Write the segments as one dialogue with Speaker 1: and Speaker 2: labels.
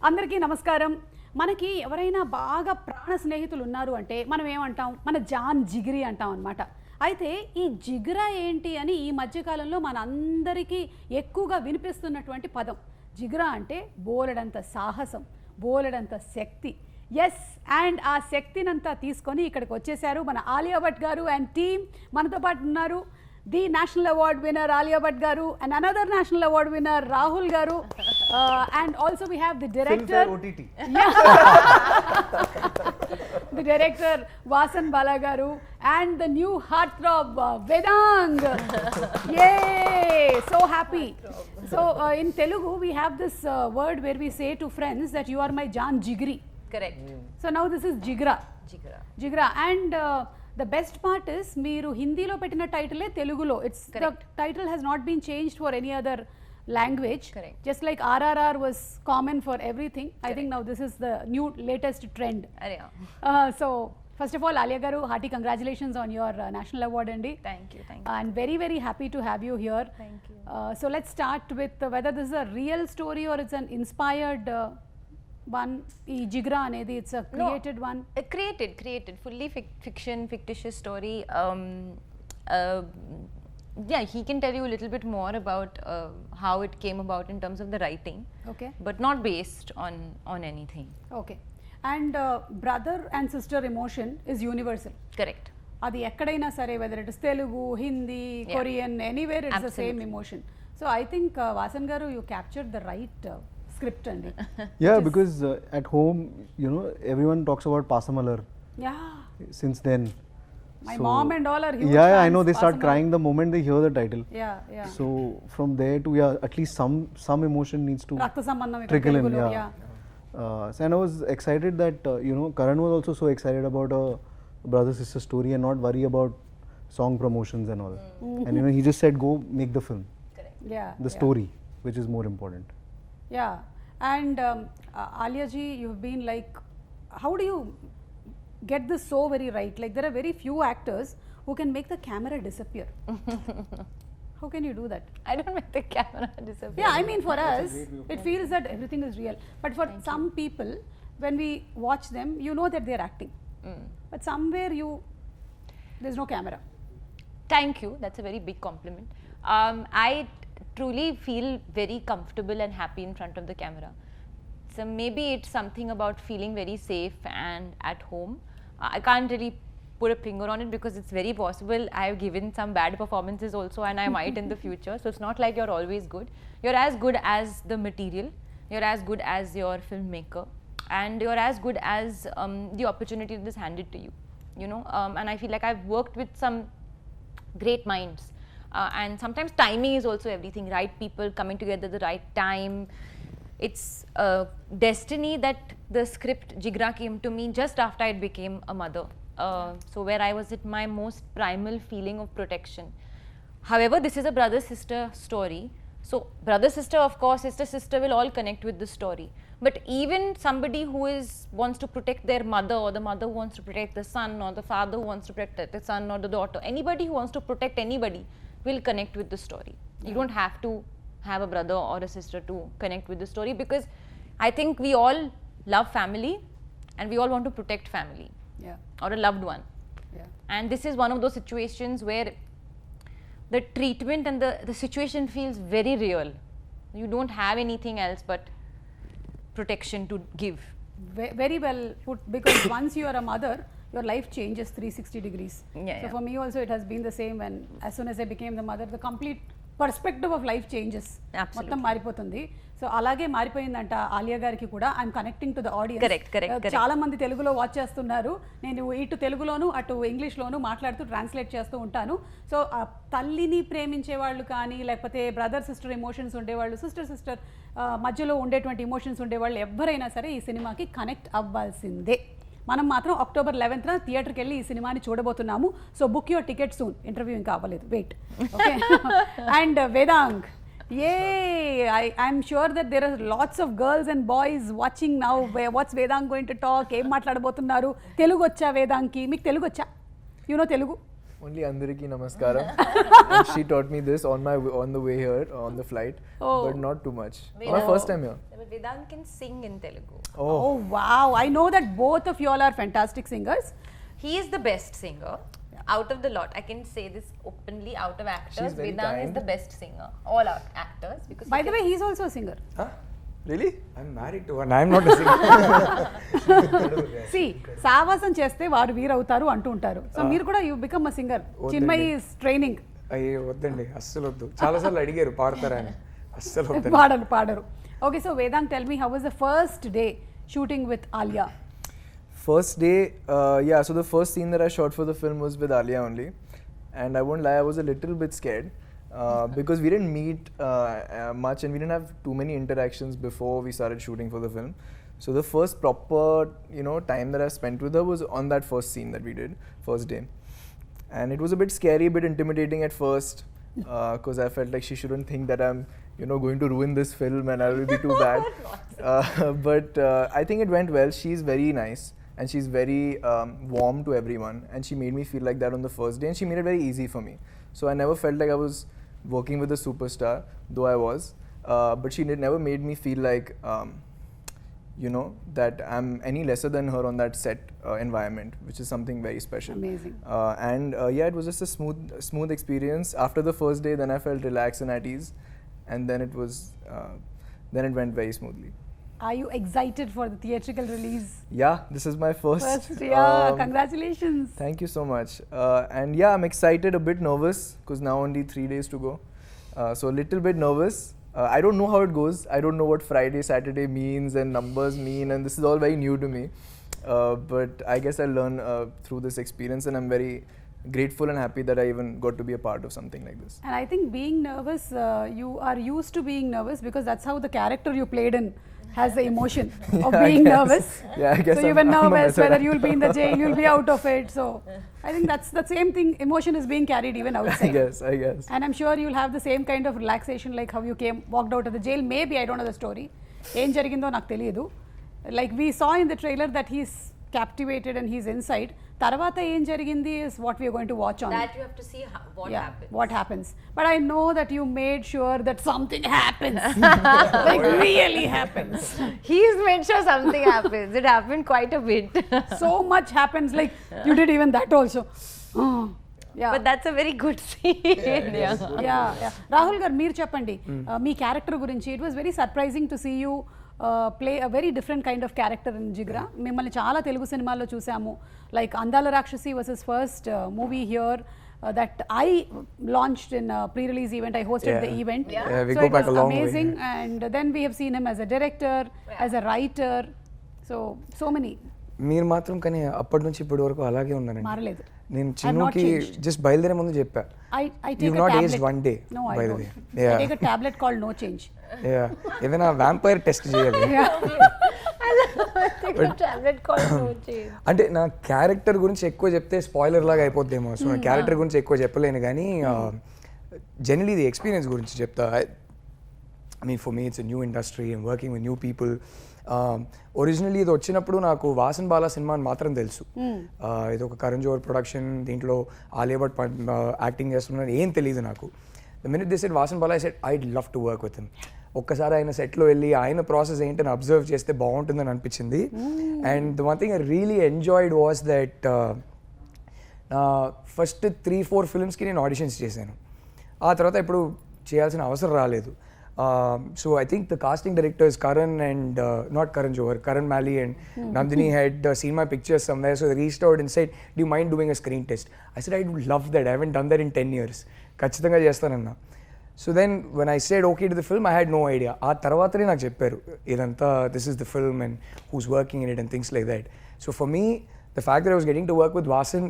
Speaker 1: అందరికీ నమస్కారం. మనకి ఎవరైనా బాగా ప్రాణ స్నేహితులు ఉన్నారు అంటే మనం ఏమంటాం, మన జాన్ జిగిరి అంటాం అన్నమాట. అయితే ఈ జిగ్రా ఏంటి అని ఈ మధ్యకాలంలో మన అందరికీ ఎక్కువగా వినిపిస్తున్నటువంటి పదం. జిగ్రా అంటే బోలెడంత సాహసం, బోలెడంత శక్తి. ఎస్, అండ్ ఆ శక్తినంతా తీసుకొని ఇక్కడికి వచ్చేసారు మన ఆలియా భట్ గారు అండ్ టీమ్ మనతో పాటు ఉన్నారు. The national award winner Alia Bhatt garu and another national award winner Rahul garu, and also we have the director
Speaker 2: OTT.
Speaker 1: The director Vasan Bala garu and the new heartthrob Vedang. Yay, so happy. So in Telugu we have this word where we say to friends that you are my Jan Jigri.
Speaker 3: Correct.
Speaker 1: So now this is Jigra.
Speaker 3: Jigra.
Speaker 1: And the best part is మీరు హిందీలో పెట్టిన టైటిలే తెలుగులో. It's the title has not been changed for any other language.
Speaker 3: Correct.
Speaker 1: Just like RRR was common for everything. Correct. I think now this is the new latest trend. So first of all, Alia garu, hearty congratulations on your national award andi.
Speaker 3: Thank you.
Speaker 1: And very very happy to have you here.
Speaker 3: Thank you.
Speaker 1: So let's start with whether this is a real story or it's an inspired one. ఈ జిగ్రా అనేది it's a created one.
Speaker 3: Created fully fiction, fictitious story. Yeah, he can tell you a little bit more about how it came about in terms of the writing.
Speaker 1: Okay.
Speaker 3: But not based on anything.
Speaker 1: Okay. And brother and sister emotion is universal.
Speaker 3: Correct.
Speaker 1: అది ఎక్కడైనా సరే, whether it is Telugu, Hindi, Korean, anywhere it's the same emotion. So I think Vasan garu, you captured the right script andi.
Speaker 2: Yeah, because at home, everyone talks about Pasamalar.
Speaker 1: Yeah.
Speaker 2: Since then.
Speaker 1: My mom and all are huge
Speaker 2: Yeah, I
Speaker 1: fans,
Speaker 2: know they start
Speaker 1: Pasamalar.
Speaker 2: crying the moment they hear the title.
Speaker 1: Yeah.
Speaker 2: So from there to at least some emotion needs to
Speaker 1: రక్త సంబంధం ఇక్కడ
Speaker 2: trickle in.
Speaker 1: తెలుగులో.
Speaker 2: Yeah. So and I was excited that Karan was also so excited about a brother sister story and not worry about song promotions and all. And he just said go make the film.
Speaker 3: Correct.
Speaker 1: Yeah.
Speaker 2: The story, which is more important.
Speaker 1: Yeah. And Alia ji, you've been like, how do you get this so very right? Like there are very few actors who can make the camera disappear. How can you do that?
Speaker 3: I don't make the camera disappear.
Speaker 1: Yeah, I mean for us, it feels that everything is real. But for some people, when we watch them, you know that they're acting. But somewhere there's no camera.
Speaker 3: Thank you. That's a very big compliment. I truly feel very comfortable and happy in front of the camera. So maybe it's something about feeling very safe and at home. I can't really put a finger on it because it's very possible I have given some bad performances also and I might in the future. So it's not like you're always good. You're as good as the material. You're as good as your filmmaker. And you're as good as the opportunity that is handed to you. And I feel like I've worked with some great minds. And sometimes timing is also everything. Right people coming together at the right time. It's destiny that the script Jigra came to me just after I became a mother. So where I was at my most primal feeling of protection. However, this is a brother-sister story. So brother-sister, of course, sister-sister will all connect with the story. But even somebody who wants to protect their mother, or the mother who wants to protect the son, or the father who wants to protect the son or the daughter, anybody who wants to protect anybody will connect with the story. You don't have to have a brother or a sister to connect with the story, because I think we all love family and we all want to protect family.
Speaker 1: Yeah.
Speaker 3: Or a loved one.
Speaker 1: Yeah.
Speaker 3: And this is one of those situations where the treatment and the situation feels very real. You don't have anything else but protection to give.
Speaker 1: Very well put, because once you are a mother, your life changes 360 degrees. So for me also it has been the same. And as soon as I became the mother, the complete perspective of life changes. మొత్తం మారిపోతుంది. So అలాగే మారిపోయిందంట ఆలియా గారికి కూడా. I'm connecting to the audience.
Speaker 3: Correct.
Speaker 1: చాలా మంది తెలుగులో watch చేస్తున్నారు. నేను ఇటు తెలుగులోను అటు ఇంగ్లీష్లోను మాట్లాడుతూ ట్రాన్స్లేట్ చేస్తూ ఉంటాను. సో తల్లిని ప్రేమించే వాళ్ళు కానీ, లేకపోతే బ్రదర్ సిస్టర్ ఎమోషన్స్ ఉండేవాళ్ళు, సిస్టర్ మధ్యలో ఉండేటువంటి ఎమోషన్స్ ఉండేవాళ్ళు ఎవరైనా సరే ఈ సినిమాకి కనెక్ట్ అవ్వాల్సిందే. మనం మాత్రం October 11th థియేటర్కి వెళ్ళి ఈ సినిమాని చూడబోతున్నాము. So book your ticket soon. Interview ఇంకా అవ్వలేదు, wait. Okay. And Vedang, I'm sure that there are lots of girls and boys watching now. What's Vedang going to talk? ఏం మాట్లాడబోతున్నారు? తెలుగు వచ్చా వేదాంగ్కి? మీకు తెలుగు వచ్చా? You know Telugu?
Speaker 4: Only Andariki Namaskaram. And she taught me this on the way here, on the flight, but not too much. My first time here.
Speaker 3: Vedang can sing in Telugu.
Speaker 1: Oh wow, I know that both of you all are fantastic singers.
Speaker 3: He is the best singer out of the lot. I can say this openly. Out of actors,
Speaker 4: She's very
Speaker 3: Vedang is
Speaker 4: kind.
Speaker 3: the best singer. All our actors, because
Speaker 1: By the way, he's also a singer.
Speaker 5: Huh?
Speaker 4: Really?
Speaker 5: I'm married to one. I'm not a singer.
Speaker 1: See, సావాసం చేస్తే వారు వీరవుతారు అంటూ ఉంటారు. So మీరు కూడా you become a singer. Chinmayi is training.
Speaker 5: అయ్యే వద్దండి, అస్సలు వద్దు. చాలాసార్లు అడిగారు పాడతారా అని, అస్సలు వద్దండి.
Speaker 1: పాడరు. Okay, so Vedang, tell me how was the first day shooting with Alia?
Speaker 4: First day, yeah, so the first scene that I shot for the film was with Alia only. And I won't lie, I was a little bit scared because we didn't meet much and we didn't have too many interactions before we started shooting for the film. So the first proper, time that I spent with her was on that first scene that we did, first day. And it was a bit scary, a bit intimidating at first because I felt like she shouldn't think that I'm, going to ruin this film and I will be too bad. But I think it went well. She's very nice. And she's very warm to everyone, and she made me feel like that on the first day, and she made it very easy for me. So I never felt like I was working with a superstar, though I was. But she never made me feel like, that I'm any lesser than her on that set environment, which is something very special.
Speaker 1: Amazing.
Speaker 4: And yeah, it was just a smooth experience. After the first day, then I felt relaxed and at ease, and then then it went very smoothly.
Speaker 1: Are you excited for the theatrical release?
Speaker 4: Yeah, this is my first.
Speaker 1: Congratulations.
Speaker 4: Thank you so much. And yeah, I'm excited, a bit nervous because now only 3 days to go. So a little bit nervous. I don't know how it goes. I don't know what Friday, Saturday means and numbers mean, and this is all very new to me. But I guess I'll learn through this experience, and I'm very grateful and happy that I even got to be a part of something like this.
Speaker 1: And I think being nervous, you are used to being nervous because that's how the character you played in has the emotion of being nervous.
Speaker 4: Yeah, I guess
Speaker 1: so you were nervous whether you'll be in the jail, you'll be out of it. So I think that's the same thing. Emotion is being carried even outside.
Speaker 4: I guess.
Speaker 1: And I'm sure you'll have the same kind of relaxation like how you walked out of the jail. Maybe, I don't know the story. ఏం జరిగిందో నాకు తెలియదు. Like we saw in the trailer that he's captivated and he's inside. తర్వాత ఏం జరిగింది is what we are going to watch on.
Speaker 3: That you have to see
Speaker 1: what happens. But I know that you made sure that something happens. Like really happens.
Speaker 3: He's made sure something happens. It happened quite a bit.
Speaker 1: So much happens. Like you did even that also. Yeah.
Speaker 3: But that's a very good scene.
Speaker 1: Yeah. Rahul garu, meer cheppandi. Me character గురించి. It was very surprising to see you play a very different kind of character in Jigra. మిమ్మల్ని చాలా తెలుగు సినిమాల్లో చూసాము. Like అందాల రాక్షసి was his first movie here that I launched in a pre-release event. I hosted the event.
Speaker 5: We
Speaker 1: So
Speaker 5: go
Speaker 1: it
Speaker 5: back
Speaker 1: was
Speaker 5: a long
Speaker 1: amazing.
Speaker 5: way.
Speaker 1: And then we have seen him as a director, as a writer. So many.
Speaker 5: మీరు మాత్రం కానీ అప్పటి నుంచి ఇప్పటి వరకు అలాగే ఉన్నానండి.
Speaker 1: మారలేదు.
Speaker 5: నేను చిన్నుకి జస్ట్ బయలుదేరే ముందు చెప్పా,
Speaker 1: I take
Speaker 5: you've
Speaker 1: a
Speaker 5: not
Speaker 1: tablet.
Speaker 5: aged one day.
Speaker 1: No, I
Speaker 5: by the
Speaker 1: don't.
Speaker 5: way.
Speaker 1: I take a tablet called No Change.
Speaker 5: ఏదైనా వ్యాంపైర్ టెస్ట్ చేయాలి.
Speaker 3: Take a tablet called No Change.
Speaker 5: అంటే నా character గురించి ఎక్కువ చెప్తే spoiler లాగా అయిపోద్దేమో, so నా character గురించి ఎక్కువ చెప్పలేను కానీ జనరలీ ది ఎక్స్పీరియన్స్ గురించి చెప్తా. I mean, for me, it's a new industry. I'm working with new people. Originally ఇది వచ్చినప్పుడు నాకు వాసన్ బాలా సినిమా అని మాత్రం తెలుసు. ఇది ఒక కరణ్ జోహర్ ప్రొడక్షన్, దీంట్లో ఆలియా భట్ యాక్టింగ్ చేస్తున్నారు, ఏం తెలియదు నాకు. The minute they said Vasan Bala, I said I'd love to work with him. ఒక్కసారి ఆయన సెట్లో వెళ్ళి ఆయన ప్రాసెస్ ఏంటని అబ్జర్వ్ చేస్తే బాగుంటుందని అనిపించింది. And the one thing I really enjoyed was that నా ఫస్ట్ 3-4 ఫిల్మ్స్కి నేను ఆడిషన్స్ చేశాను. ఆ తర్వాత ఇప్పుడు చేయాల్సిన అవసరం రాలేదు. So I think the casting directors Karan and not Karan Johar, Karan Mali and Nandini had seen my pictures somewhere, so they reached out and said, do you mind doing a screen test? I said I would love that. I haven't done that in 10 years. ఖచ్చితంగా చేస్తానన్నా. So then when I said okay to the film, I had no idea. ఆ తర్వాతనే నాకు చెప్పారు ఇదంతా, this is the film and who's working in it and things like that. So for me, the fact that I was getting to work with Vasan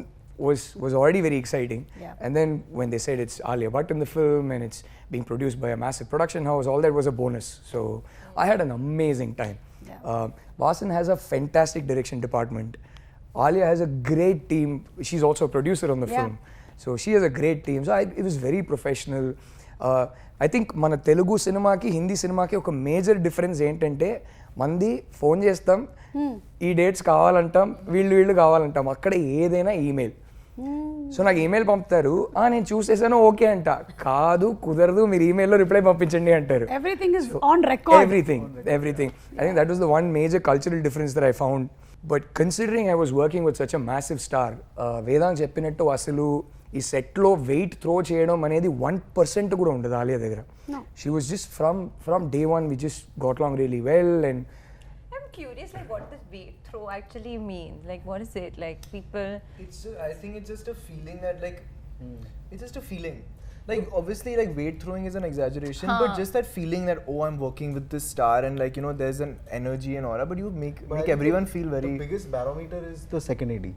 Speaker 5: was already very exciting. And then when they said it's Alia Bhatt in the film and it's being produced by a massive production house, all that was a bonus. So I had an amazing time. Vasan has a fantastic direction department. Alia has a great team. She's also a producer on the film. So she has a great team. So it was very professional. I think మన తెలుగు సినిమాకి హిందీ సినిమాకి ఒక major difference ఏంటంటే, మంది phone చేస్తాం, ఈ dates కావాలంటాం, వీళ్ళు కావాలంటాం. అక్కడ ఏదైనా ఈమెయిల్. సో నాకు ఈమెయిల్ పంపుతారు, నేను చూసేసాను ఓకే అంట, కాదు కుదరదు మీరు ఈమెయిల్లో రిప్లై పంపించండి అంటారు.
Speaker 1: Everything is on record.
Speaker 5: Everything. I think that was the one major cultural difference that I found. But considering I was working with such a massive star, Vedang చెప్పినట్టు అసలు ఈ సెట్లో వెయిట్ త్రో చేయడం అనేది 1% కూడా ఉండదు ఆలియా దగ్గర. She was just from day one we just got along really well. And
Speaker 3: I'm curious, like, what does weight throw actually mean? Like, what is it? Like, people.
Speaker 4: I think it's just a feeling that like, it's just a feeling. Like obviously, like weight throwing is an exaggeration, but just that feeling that I'm working with this star and like there's an energy and aura, but you make everyone feel very.
Speaker 2: The biggest barometer is the second AD.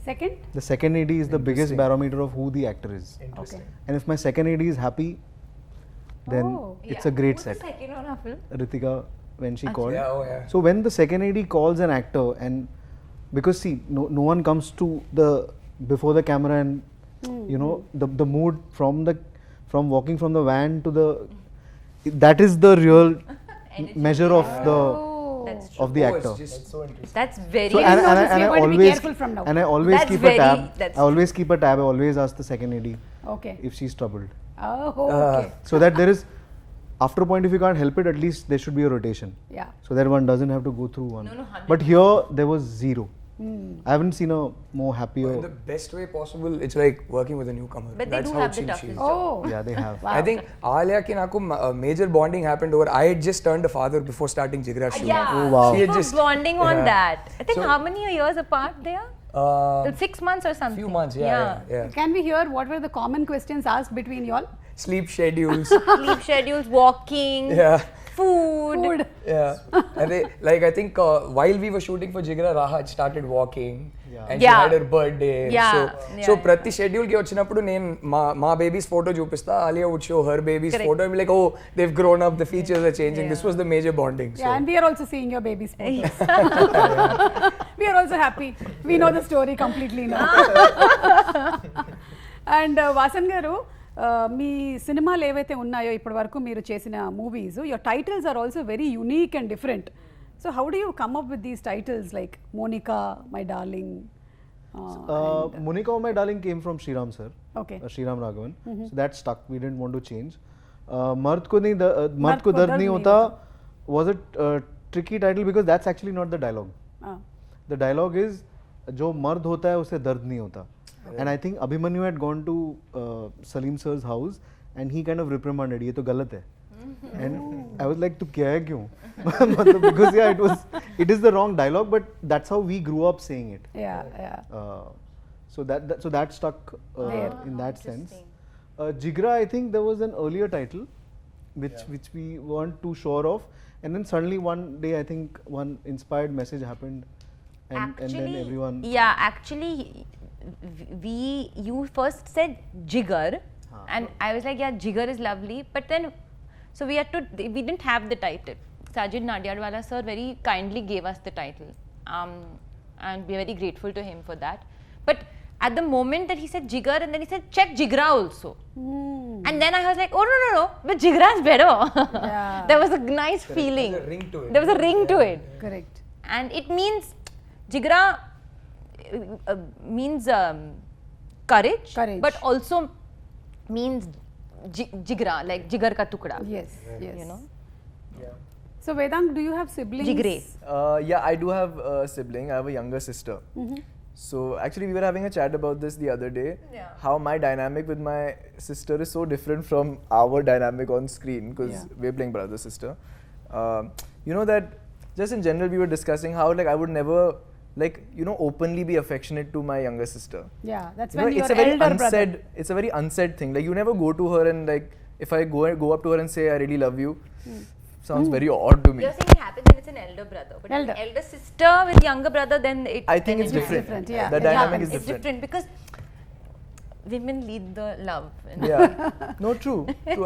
Speaker 1: Second?
Speaker 2: The second AD is the biggest barometer of who the actor is.
Speaker 4: Interesting.
Speaker 2: And if my second AD is happy, then it's a great
Speaker 3: Who's
Speaker 2: set.
Speaker 3: the second one, Afil?
Speaker 2: Ritika, when she called.
Speaker 5: yeah.
Speaker 2: So when the second AD calls an actor, and because see, no one comes to the before the camera and the mood from walking from the van to the, that is the real measure of the
Speaker 3: That's
Speaker 2: of the actor.
Speaker 5: Just
Speaker 4: So interesting.
Speaker 3: That's very.
Speaker 2: So
Speaker 1: Even
Speaker 2: and
Speaker 1: notice we
Speaker 2: I
Speaker 1: are going to be
Speaker 2: always
Speaker 1: careful from now.
Speaker 2: and I always
Speaker 3: That's
Speaker 2: keep a tab.
Speaker 3: that's
Speaker 2: I always keep a tab. I always ask the second AD
Speaker 1: Okay.
Speaker 2: if she's troubled,
Speaker 1: Oh, okay.
Speaker 2: so that there is, after a point, if you can't help it, at least there should be a rotation,
Speaker 1: Yeah.
Speaker 2: so that one doesn't have to go through one.
Speaker 3: No, 100%.
Speaker 2: But here there was zero. I haven't seen a more happier.
Speaker 5: in the best way possible, it's like working with a newcomer.
Speaker 3: But they
Speaker 5: That's
Speaker 3: do
Speaker 5: how
Speaker 3: have the
Speaker 5: chill she
Speaker 3: toughest
Speaker 5: is.
Speaker 3: job.
Speaker 1: Oh.
Speaker 2: Yeah, they have.
Speaker 1: Wow.
Speaker 5: I think Alia ki naku major bonding happened over. I had just turned a father before starting Jigra shoot.
Speaker 3: Yeah.
Speaker 2: Oh, wow.
Speaker 5: She
Speaker 3: We
Speaker 5: had
Speaker 3: were
Speaker 5: just
Speaker 3: bonding on
Speaker 5: yeah.
Speaker 3: that. I think
Speaker 5: So-
Speaker 3: how many years apart they are? 6 months or something.
Speaker 5: Few months, yeah.
Speaker 1: Can we hear what were the common questions asked between y'all?
Speaker 5: Sleep schedules.
Speaker 3: Sleep schedules, walking,
Speaker 5: Yeah.
Speaker 3: food.
Speaker 5: Yeah. And they, like I think while we were shooting for Jigra, Rahat started walking. And she
Speaker 3: Yeah.
Speaker 5: had her birthday.
Speaker 3: Yeah.
Speaker 5: So ప్రతి schedule కి వచ్చినప్పుడు నేను మా babies photo చూపిస్తా, Alia would show her baby's
Speaker 3: Correct.
Speaker 5: photo and be like, oh, they've grown up, the features are changing. This was the major bonding. So.
Speaker 1: Yeah, and we are also seeing your baby's photos. We are also happy. We know the story completely now. And Vasan garu, మీ సినిమాలు ఏవైతే ఉన్నాయో ఇప్పటి వరకు మీరు చేసిన movies, your titles are also very unique and different. So how do you come up with these titles like Monica, my darling?
Speaker 2: Monica, my darling, came from Sriram sir.
Speaker 1: Okay.
Speaker 2: Sriram Raghavan. So that stuck. We didn't want to change. Mard ko dard nahi hota was a tricky title because that's actually not the dialogue. The dialogue is jo mard hota hai usse dard nahi hota. And I think Abhimanyu had gone to Salim sir's house and he kind of reprimanded, ye to galat hai. And I was like, tu kya hai kyun? Because yeah, it is the wrong dialogue, but that's how we grew up saying it.
Speaker 1: Yeah.
Speaker 2: So that stuck in that sense. Jigra, I think there was an earlier title which we weren't too sure of, and then suddenly one day I think one inspired message happened, and then everyone.
Speaker 3: Yeah, actually, you first said Jigar, and I was like, yeah, Jigar is lovely, but then so we didn't have the title. Sajid Nadiadwala sir very kindly gave us the title, and we're very grateful to him for that. But at the moment that he said Jigar and then he said check Jigra also, and then I was like, oh no, but Jigra is better.
Speaker 1: Yeah.
Speaker 3: There was a nice feeling.
Speaker 5: There was a ring to it.
Speaker 3: There was a ring to it,
Speaker 1: Correct.
Speaker 3: and it means Jigra means courage, but also means Jigra, like Jigar ka tukda.
Speaker 1: Yes.
Speaker 3: You know.
Speaker 4: Yeah.
Speaker 1: So Vedang, do you have siblings?
Speaker 3: Jigre.
Speaker 4: Yeah, I do have a sibling. I have a younger sister. So actually, we were having a chat about this the other day.
Speaker 3: Yeah.
Speaker 4: How my dynamic with my sister is so different from our dynamic on screen because we're playing brother sister. You know that just in general, we were discussing how like I would never openly be affectionate to my younger sister.
Speaker 1: Yeah, that's
Speaker 4: You know,
Speaker 1: when
Speaker 4: it's
Speaker 1: your
Speaker 4: a very
Speaker 1: elder
Speaker 4: unsaid.
Speaker 1: brother.
Speaker 4: It's a very unsaid thing. Like you never go to her and like if I go up to her and say I really love you, sounds very odd to me.
Speaker 3: You're saying it happens when it's an elder brother, but
Speaker 1: Elder.
Speaker 3: an elder sister with younger brother, then it.
Speaker 4: I think
Speaker 3: then
Speaker 4: it's
Speaker 3: it
Speaker 4: different.
Speaker 1: different, yeah.
Speaker 4: The
Speaker 1: It
Speaker 4: dynamic
Speaker 1: happens.
Speaker 4: is
Speaker 3: It's
Speaker 4: different.
Speaker 3: different because women lead the love.
Speaker 4: Yeah. No, true.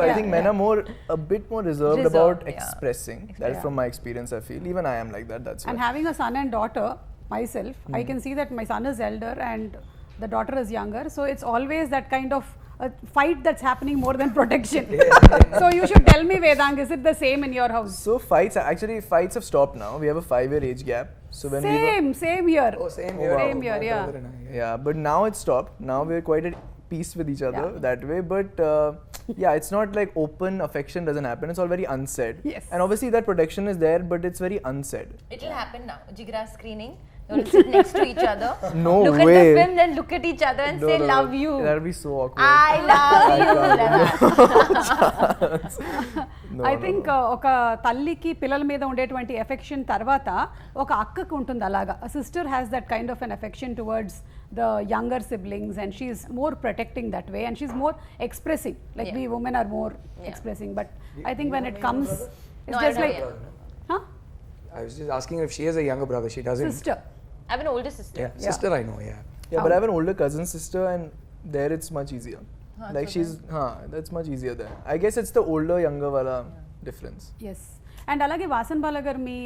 Speaker 4: I think men are a bit more reserved about
Speaker 3: Reserved, yeah.
Speaker 4: expressing. That is from my experience. I feel even I am like that. That's
Speaker 1: And
Speaker 4: why.
Speaker 1: having a son and daughter, myself, I can see that my son is elder and the daughter is younger. So it's always that kind of fight that's happening more than protection. So you should tell me, Vedang, is it the same in your house?
Speaker 4: So fights have stopped now. We have a 5-year age gap. So when
Speaker 1: Same here.
Speaker 5: Oh, same
Speaker 4: Oh,
Speaker 5: here.
Speaker 4: wow.
Speaker 1: Same here,
Speaker 5: My
Speaker 1: yeah.
Speaker 5: brother and I,
Speaker 4: yeah, but now it's stopped. Now we're quite at peace with each other
Speaker 1: Yeah.
Speaker 4: that way. But yeah, it's not like open affection doesn't happen. It's all very unsaid.
Speaker 1: Yes.
Speaker 4: And obviously that protection is there, but it's very unsaid.
Speaker 3: It will happen now. Jigra screening. You'll sit next to each other.
Speaker 4: No
Speaker 3: look
Speaker 4: way.
Speaker 3: at the film, then look at each other and say, love you.
Speaker 4: That'll be so awkward.
Speaker 3: I love you.
Speaker 1: I think ఒక తల్లికి పిల్లల మీద ఉండేటువంటి affection తర్వాత ఒక అక్కకు ఉంటుంది అలాగా sister has that kind of an affection towards the younger siblings and she's more protecting that way and she's more expressing like we women are more expressing but I think when it comes
Speaker 3: No,
Speaker 1: it's
Speaker 3: I
Speaker 1: just
Speaker 3: don't
Speaker 1: like
Speaker 5: I was just asking her if she has a younger brother. She doesn't.
Speaker 1: Sister
Speaker 3: I have an older sister.
Speaker 5: Yeah, sister I know. Yeah.
Speaker 4: Yeah, but I have an older cousin sister, and there it's much easier. Like she's, that's much easier there. I guess it's the older younger wala difference.
Speaker 1: Yes and అలాగే వాసన్ బాల గారు మీ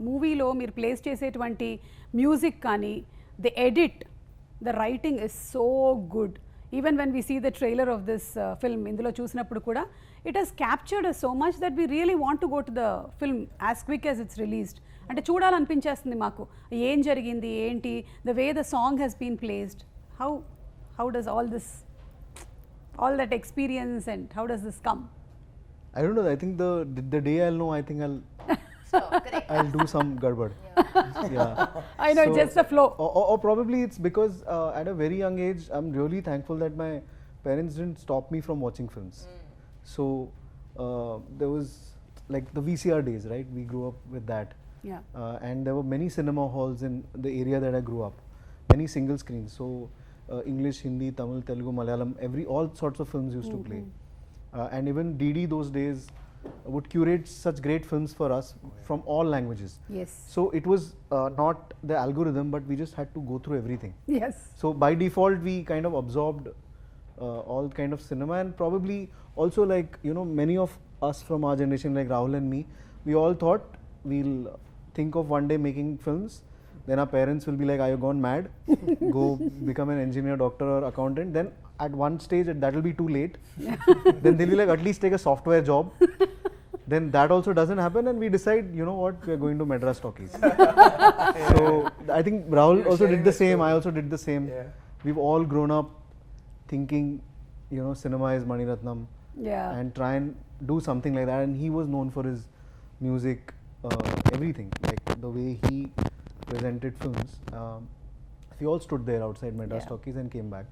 Speaker 1: మూవీలో మీరు place చేసేటువంటి music కానీ the edit the writing is so good even when we see the trailer of this film ఇందులో చూసినప్పుడు కూడా it has captured so much that we really want to go to the film as quick as it's released అంటే చూడాలనిపించేస్తుంది మాకు ఏం జరిగింది ఏంటి the way the song has been placed how does all that experience and how does this come?
Speaker 2: I don't know. I think the day I'll know, I think I'll do some gadbad. Yeah.
Speaker 1: I know, just the flow.
Speaker 2: Or probably it's because at a very young age, I'm really thankful that my parents didn't stop me from watching films. So there was like the VCR days, right? We grew up with that.
Speaker 1: Yeah.
Speaker 2: And there were many cinema halls in the area that I grew up. Many single screens. So English, Hindi, Tamil, Telugu, Malayalam, all sorts of films used to play. And even DD those days would curate such great films for us from all languages.
Speaker 1: Yes.
Speaker 2: So it was not the algorithm, but we just had to go through everything.
Speaker 1: Yes.
Speaker 2: So by default, we kind of absorbed all kind of cinema, and probably also like, you know, many of us from our generation, like Rahul and me, we all thought we'll think of one day making films. Then our parents will be like, are you gone mad? Go become an engineer, doctor or accountant. Then at one stage that will be too late. Then they'll be like, at least take a software job. Then that also doesn't happen, and we decide, you know what, we are going to Madras Talkies. So I think Rahul also did the same, I also did the same.
Speaker 5: Yeah.
Speaker 2: We've all grown up thinking, you know, cinema is Mani Ratnam.
Speaker 1: Yeah.
Speaker 2: And try and do something like that. And he was known for his music, everything, like the way he presented films. We all stood there outside Madras Talkies and came back.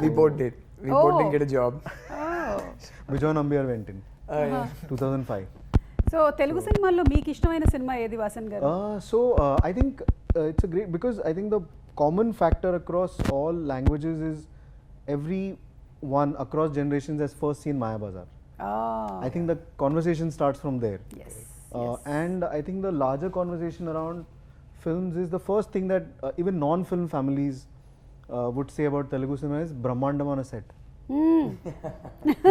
Speaker 5: We both did. We both didn't get a job.
Speaker 1: Oh.
Speaker 2: Bijoy Nambiar went in.
Speaker 1: Uh-huh.
Speaker 2: 2005.
Speaker 1: So Telugu సినిమాల్లో మీకు ఇష్టమైన cinema ఏది వాసన్ గారు?
Speaker 2: I think it's a great, because I think the common factor across all languages is everyone across generations has first seen Maya Bazaar. I think the conversation starts from there.
Speaker 1: Yes.
Speaker 2: And I think the larger conversation around films is the first thing that even non-film families would say about Telugu cinema is Brahmandam on a set.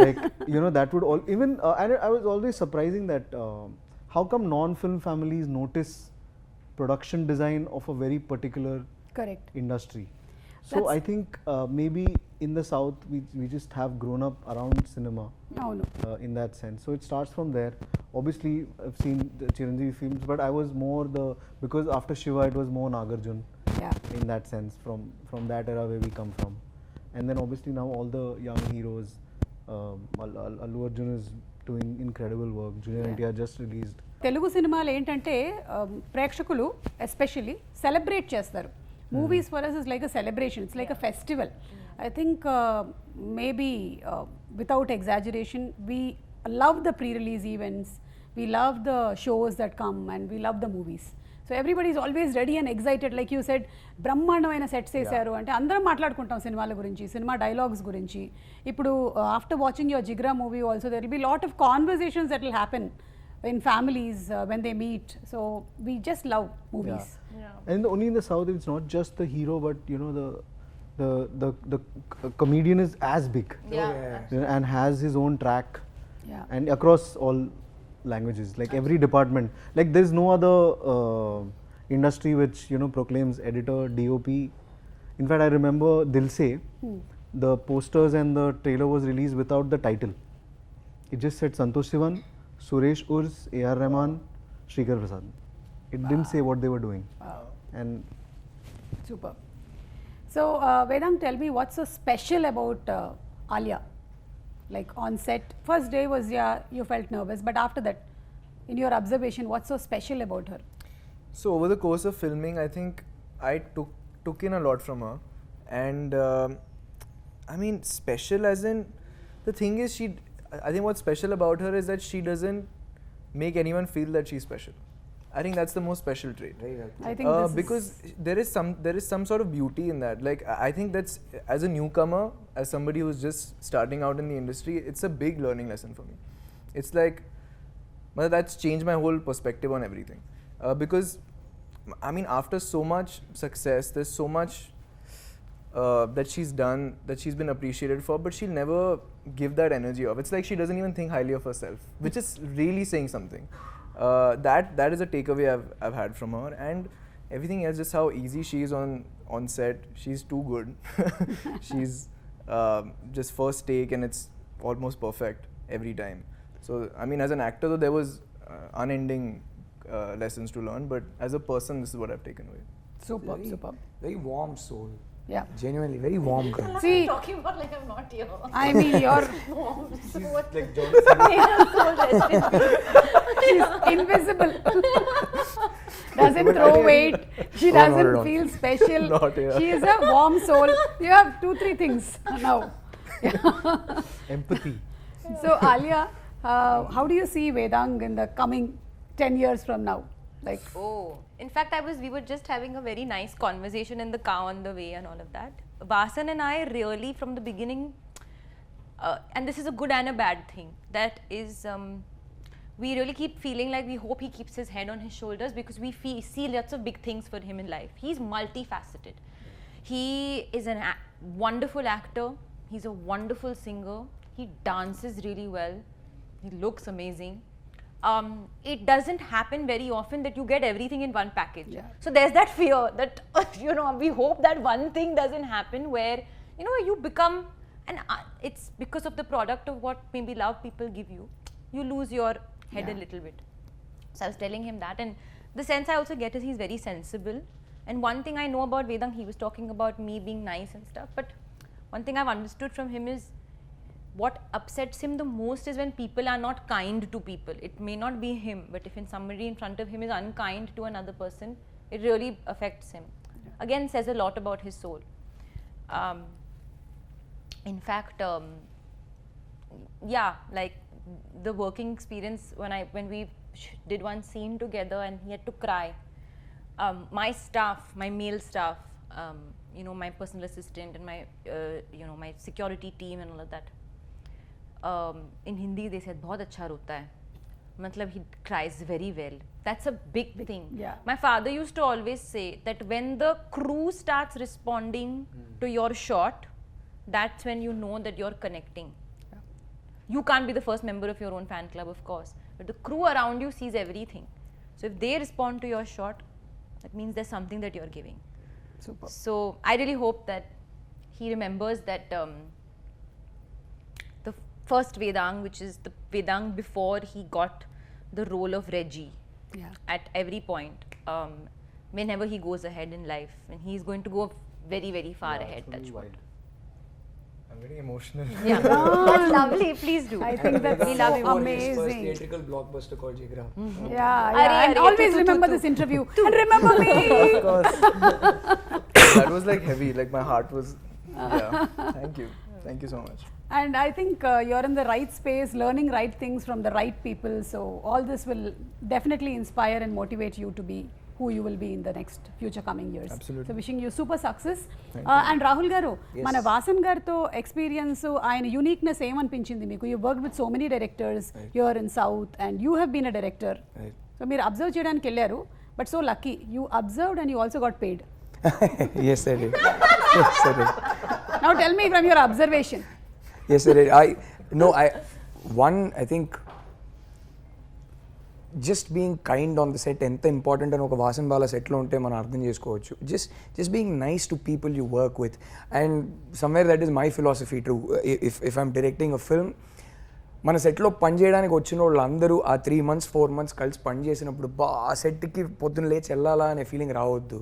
Speaker 2: Like, you know, that would all even and I was always surprising that how come non-film families notice production design of a very particular
Speaker 1: correct.
Speaker 2: industry. So I think maybe in the south we just have grown up around cinema
Speaker 1: అవును.
Speaker 2: in that sense. So it starts from there. Obviously I've seen the Chiranjeevi films, but I was more because after Shiva it was more Nagarjun
Speaker 1: Yeah.
Speaker 2: in that sense, from that era where we come from. And then obviously now all the young heroes, Allu Arjun is doing incredible work. Junior NTR just released.
Speaker 1: Telugu సినిమాలు ఏంటంటే ప్రేక్షకులు especially celebrate చేస్తారు. Movies for us is like a celebration, it's like a festival. I think maybe without exaggeration we love the pre release events, we love the shows that come and we love the movies. So everybody is always ready and excited. Like you said, బ్రహ్మాండమైన sets వేశారు అంటే అందరం మాట్లాడుకుంటాం సినిమాల గురించి, cinema dialogues గురించి. ఇప్పుడు after watching your Jigra movie also there will be lot of conversations that will happen in families when they meet. So we just love movies.
Speaker 2: And only in the south it's not just the hero, but you know the comedian is as big. You know, and has his own track.
Speaker 1: Yeah.
Speaker 2: And across all languages, like every department, like there's no other industry which, you know, proclaims editor, DOP. In fact, I remember Dil Se, the posters and the trailer was released without the title. It just said Santosh Sivan, Suresh Urs, A.R. Rahman, Shrikar Prasad. It didn't say what they were doing. And
Speaker 1: Super. So, Vedang, tell me what's so special about Alia? Like on set, first day was, yeah, you felt nervous, but after that, in your observation, what's so special about her?
Speaker 4: So over the course of filming, I think I took in a lot from her, and I mean special as in, the thing is I think what's special about her is that she doesn't make anyone feel that she's special. I think that's the most special trait.
Speaker 1: I think this
Speaker 4: because there is some sort of beauty in that. Like I think that's, as a newcomer, as somebody who's just starting out in the industry, it's a big learning lesson for me. It's like, well, that's changed my whole perspective on everything. Because I mean, after so much success, there's so much that she's done, that she's been appreciated for, but she'll never give that energy off. It's like she doesn't even think highly of herself, which is really saying something. That is a takeaway I've had from her, and everything else, just how easy she is on set. She's too good. She's just first take, and it's almost perfect every time. So I mean, as an actor, though, there was unending lessons to learn, but as a person, this is what I've taken away.
Speaker 1: Superb, superb.
Speaker 5: Very warm soul.
Speaker 1: Yeah.
Speaker 5: Genuinely, very warm girl.
Speaker 1: See,
Speaker 3: talking about like I'm not here.
Speaker 1: I mean, you're
Speaker 3: So what?
Speaker 5: Like
Speaker 1: she's invisible. Doesn't throw weight. She
Speaker 5: not at
Speaker 1: doesn't
Speaker 5: all.
Speaker 1: feel special.
Speaker 4: Not here.
Speaker 1: She is a warm soul. You have 2-3 things now.
Speaker 2: empathy.
Speaker 1: So, Alia, how do you see Vedang in the coming 10 years from now? Like,
Speaker 3: Oh, in fact, we were just having a very nice conversation in the car on the way and all of that. Vasan and I really, from the beginning, and this is a good and a bad thing, that is, we really keep feeling like we hope he keeps his head on his shoulders, because we see lots of big things for him in life. He's multifaceted. He is a wonderful actor. He's a wonderful singer. He dances really well. He looks amazing. It doesn't happen very often that you get everything in one package.
Speaker 1: Yeah.
Speaker 3: So there's that fear that, we hope that one thing doesn't happen where, you become, and it's because of the product of what maybe love people give you, you lose your head a little bit. So I was telling him that, and the sense I also get is he's very sensible. And one thing I know about Vedang, he was talking about me being nice and stuff, but one thing I've understood from him is, what upsets him the most is when people are not kind to people. It may not be him, but if somebody in front of him is unkind to another person, it really affects him. Again, says a lot about his soul. In fact, like the working experience, when we did one scene together and he had to cry, my staff, my male staff, my personal assistant and my my security team and all of that, in Hindi they said बहुत अच्छा रोता है, मतलब he cries very well. That's a big thing.
Speaker 1: Yeah.
Speaker 3: My father used to always say that when the crew starts responding to your shot, that's when you know that you're connecting.
Speaker 1: Yeah.
Speaker 3: You can't be the first member of your own fan club, of course, but the crew around you sees everything. So if they respond to your shot, that means there's something that you're giving.
Speaker 1: super.
Speaker 3: So I really hope that he remembers that the first Vedang, which is the Vedang before he got the role of Reggie,
Speaker 1: Yeah.
Speaker 3: at every point, whenever he goes ahead in life, and he's going to go very, very far ahead. Touch wood.
Speaker 4: I'm getting emotional.
Speaker 3: Yeah, that's lovely. Please do.
Speaker 1: I think that's
Speaker 3: We love
Speaker 1: so
Speaker 3: him.
Speaker 5: First
Speaker 1: amazing.
Speaker 5: theatrical blockbuster called Jigra.
Speaker 1: Yeah,
Speaker 3: Arey,
Speaker 1: and
Speaker 3: arey,
Speaker 1: always
Speaker 3: tu, tu,
Speaker 1: remember
Speaker 3: tu,
Speaker 1: this interview. And remember me.
Speaker 4: Of course. That was like heavy. Like my heart was. Yeah. Thank you. Thank you so much.
Speaker 1: And I think you're in the right space, learning right things from the right people. So all this will definitely inspire and motivate you to be who you will be in the next future coming years.
Speaker 4: Absolutely.
Speaker 1: So wishing you super success.
Speaker 4: Thank
Speaker 1: And Rahul garu,
Speaker 5: Yes.
Speaker 1: mana Vasan garto experience, ఆయన uniqueness ఏమనిపించింది మీకు? You worked with so many directors here in South, and you have been a director.
Speaker 5: Right.
Speaker 1: So మీరు observe చేయడానికి వెళ్ళారు, but so lucky you observed and you also got paid.
Speaker 5: Yes, I did. Yes, I did.
Speaker 1: Now tell me from your observation.
Speaker 5: Yes, I did. I think just being kind on the set ఎంత important అని ఒక వాసన్ బాల సెట్లో ఉంటే మనం అర్థం చేసుకోవచ్చు. Just being nice to people you work with. And somewhere that is my philosophy to if I'm directing a film, మన సెట్లో పనిచేయడానికి వచ్చిన వాళ్ళు అందరూ ఆ 3 months 4 months కలిసి పని చేసినప్పుడు ఆ సెట్కి పొద్దున్న లేచి వెళ్ళాలా అనే ఫీలింగ్ రావద్దు.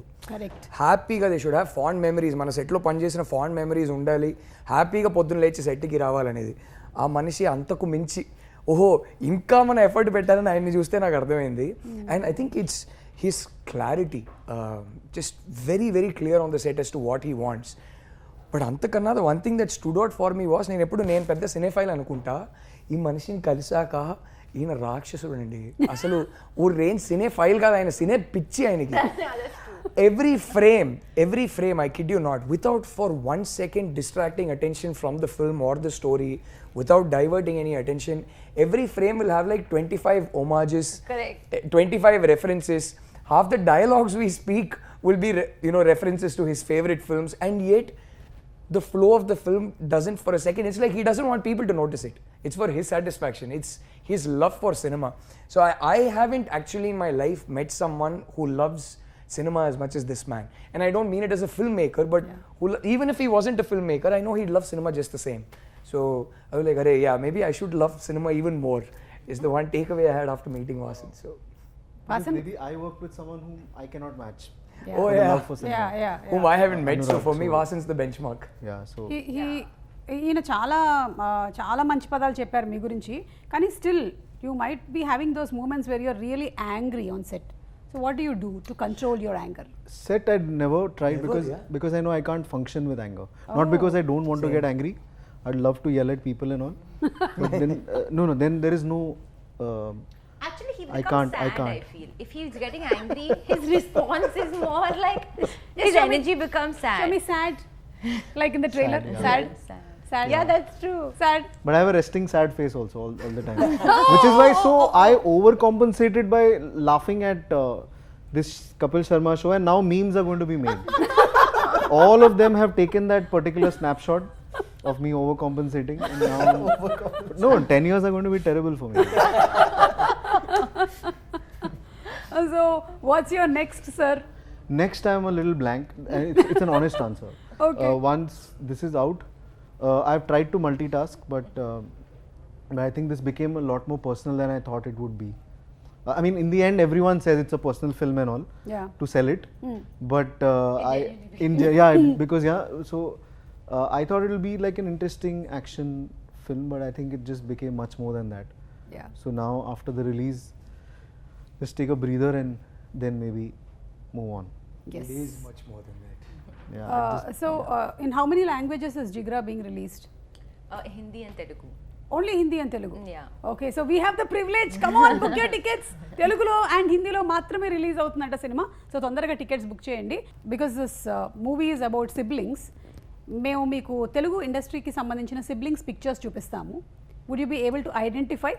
Speaker 5: హ్యాపీగా they should have fond memories. మన సెట్లో పనిచేసిన ఫాండ్ మెమరీస్ ఉండాలి. హ్యాపీగా పొద్దున్న లేచి సెట్కి రావాలనేది. ఆ మనిషి అంతకు మించి ఓహో ఇంకా మన ఎఫర్ట్ పెట్టాలని ఆయన్ని చూస్తే నాకు అర్థమైంది. And I think it's his clarity, just very very clear on the set as to what he wants. బట్ అంతకన్నా the one thing that stood out for me was, నేను పెద్ద సినేఫైల్ అనుకుంటా, ఈ మనిషిని కలిసాక ఈయన రాక్షసుడు అండి. అసలు ఓ రేంజ్ సినేఫైల్ కాదు, ఆయన సినే పిచ్చి ఆయనకి. Every frame, I kid you not, without for 1 second distracting attention from the film or the story, without diverting any attention, every frame will have like 25 homages,
Speaker 3: correct,
Speaker 5: 25 references. Half the dialogues we speak will be references to his favorite films, and yet the flow of the film doesn't for a second. It's like he doesn't want people to notice it. It's for his satisfaction. It's his love for cinema. So I haven't actually in my life met someone who loves cinema as much as this man. And I don't mean it as a filmmaker, but even if he wasn't a filmmaker, I know he'd love cinema just the same. So I was like, yeah, maybe I should love cinema even more. Is the one takeaway I had after meeting Vasan. So
Speaker 1: Vasan?
Speaker 2: Maybe I work with someone whom I cannot match.
Speaker 1: Yeah.
Speaker 5: Oh
Speaker 2: The
Speaker 5: yeah.
Speaker 2: love for cinema.
Speaker 1: Yeah.
Speaker 5: Whom I haven't met. So
Speaker 2: Anurag,
Speaker 5: for me,
Speaker 2: so-
Speaker 5: Vasan's the benchmark.
Speaker 2: Yeah, so
Speaker 1: ఈయన చాలా మంచి పదాలు చెప్పారు మీ గురించి, కానీ still you might be having those moments where you're really angry on set. So what do you do to control your anger?
Speaker 2: set I'd never tried
Speaker 5: Never, yeah.
Speaker 2: because I know I can't function with anger. Not because I don't want to get angry. I'd love to yell at people and all. But then then there is no
Speaker 3: Actually, he
Speaker 2: I
Speaker 3: becomes
Speaker 2: can't- I
Speaker 3: sad,
Speaker 2: can't.
Speaker 3: I feel. If he's getting angry, his response is more like his
Speaker 1: show me-
Speaker 3: energy becomes sad.
Speaker 1: Show me sad, like in the trailer.
Speaker 2: Sad, yeah.
Speaker 1: Sad.
Speaker 3: Yeah, that's true.
Speaker 1: Sad.
Speaker 2: But I have a resting sad face also all the time. Which is why I overcompensated by laughing at this Kapil Sharma show, and now memes are going to be made. All of them have taken that particular snapshot of me overcompensating, and now 10 years are going to be terrible for me.
Speaker 1: So what's your next, sir?
Speaker 2: Next I'm a little blank. It's an honest answer.
Speaker 1: Okay.
Speaker 2: Once this is out, I've tried to multitask, but I think this became a lot more personal than I thought it would be. I mean, in the end, everyone says it's a personal film and all
Speaker 1: Yeah.
Speaker 2: to sell it, but So I thought it'll be like an interesting action film, but I think it just became much more than that.
Speaker 1: Yeah.
Speaker 2: So now after the release, just take a breather and then maybe move on.
Speaker 1: Yes.
Speaker 5: It is much more than that.
Speaker 2: Yeah.
Speaker 1: In how many languages is Jigra being released?
Speaker 3: Hindi and Telugu.
Speaker 1: Only Hindi and Telugu?
Speaker 3: Yeah.
Speaker 1: Okay, so we have the privilege. Come on, book your tickets. Telugulo and Hindilo మాత్రమే release అవుతుందంట సినిమా. So తొందరగా tickets book చేయండి. Because this movie is about siblings. మేము మీకు తెలుగు ఇండస్ట్రీకి సంబంధించిన siblings pictures చూపిస్తాము. Would you be able to identify?